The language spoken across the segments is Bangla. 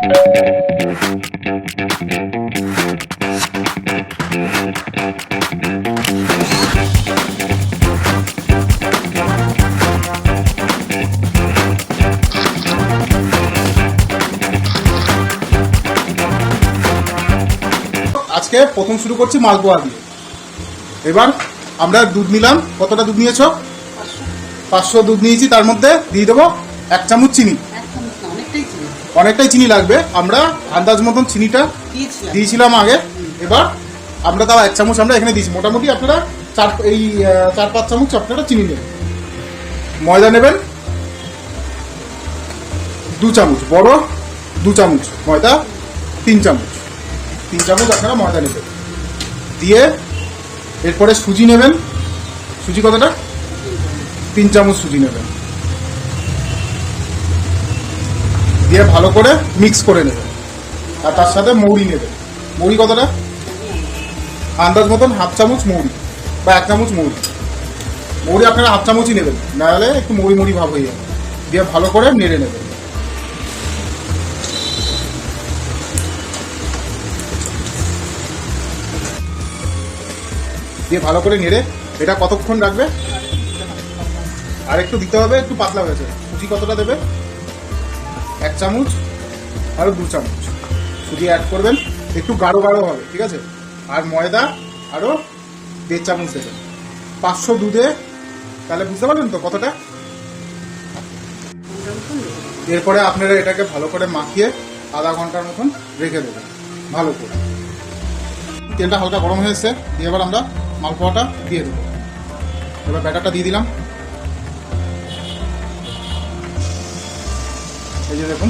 আজকে প্রথম শুরু করছি মালপোয়া দিয়ে। এবার আমরা দুধ নিলাম। কতটা দুধ নিয়েছো? 500 দুধ নিয়েছি। তার মধ্যে দিয়ে দেবো 1 চামচ চিনি। অনেকটাই চিনি লাগবে। আমরা আন্দাজ মতন চিনিটা দিয়েছিলাম আগে। এবার আমরা তাও 1 চামচ আমরা এখানে দিয়েছি। মোটামুটি আপনারা 4-5 চামচ আপনারা চিনি নেবেন। ময়দা নেবেন 2 চামচ, বড় 2 চামচ, ময়দা 3 চামচ। 3 চামচ আপনারা ময়দা নেবেন। দিয়ে এরপরে সুজি নেবেন। সুজি কতটা? 3 চামচ সুজি নেবেন। দিয়ে ভালো করে মিক্স করে নেবেন। আর তার সাথে মৌরি নেবেন। মৌরি কতটা? আন্দাজ মতন 1/2 চামচ মৌরি বা 1 চামচ মৌরি। মৌরি আপনারা 1/2 চামচই নেবেন, নাহলে একটু মৌরি মৌরি ভাব হয়ে যাবে। দিয়ে ভালো করে নেড়ে নেবেন। দিয়ে ভালো করে নেড়ে এটা কতক্ষণ রাখবে? আর একটু দিতে হবে, একটু পাতলা হয়েছে। সুজি কতটা দেবে? 1 চামচ আরো 2 চামচ সুজি অ্যাড করবেন। একটু গাঢ় গাঢ় হবে, ঠিক আছে? আর ময়দা আরো 1.5 চামচ দেবেন। 500 দুধে তাহলে বুঝতে পারবেন তো কতটা। এরপরে আপনারা এটাকে ভালো করে মাখিয়ে আধা ঘন্টার মতন রেখে দেবেন ভালো করে। তেলটা হালকা গরম হয়ে এসছে। দিয়ে এবার আমরা মালপোয়াটা দিয়ে দেবো। এবার ব্যাটারটা দিয়ে দিলাম। এই যে দেখুন,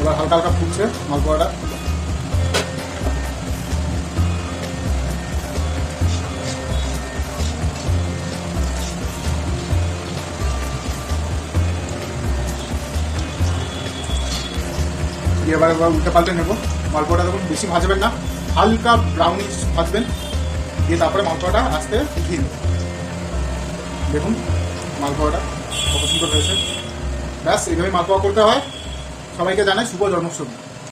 এবার হালকা হালকা ফুটছে মালপোয়াটা। এবার উল্টে পাল্টে নেবো। মালপোয়াটা দেখুন বেশি ভাজবেন না, হালকা ব্রাউনিশ ভাজবেন। দিয়ে তারপরে মালপোয়াটা আস্তে উঠিয়ে নেবেন। দেখুন মালপোয়াটা কত সুন্দর হয়েছে। ব্যাস এইভাবে মালপোয়া করতে হয়। সবাইকে জানাই শুভ জন্মাষ্টমী।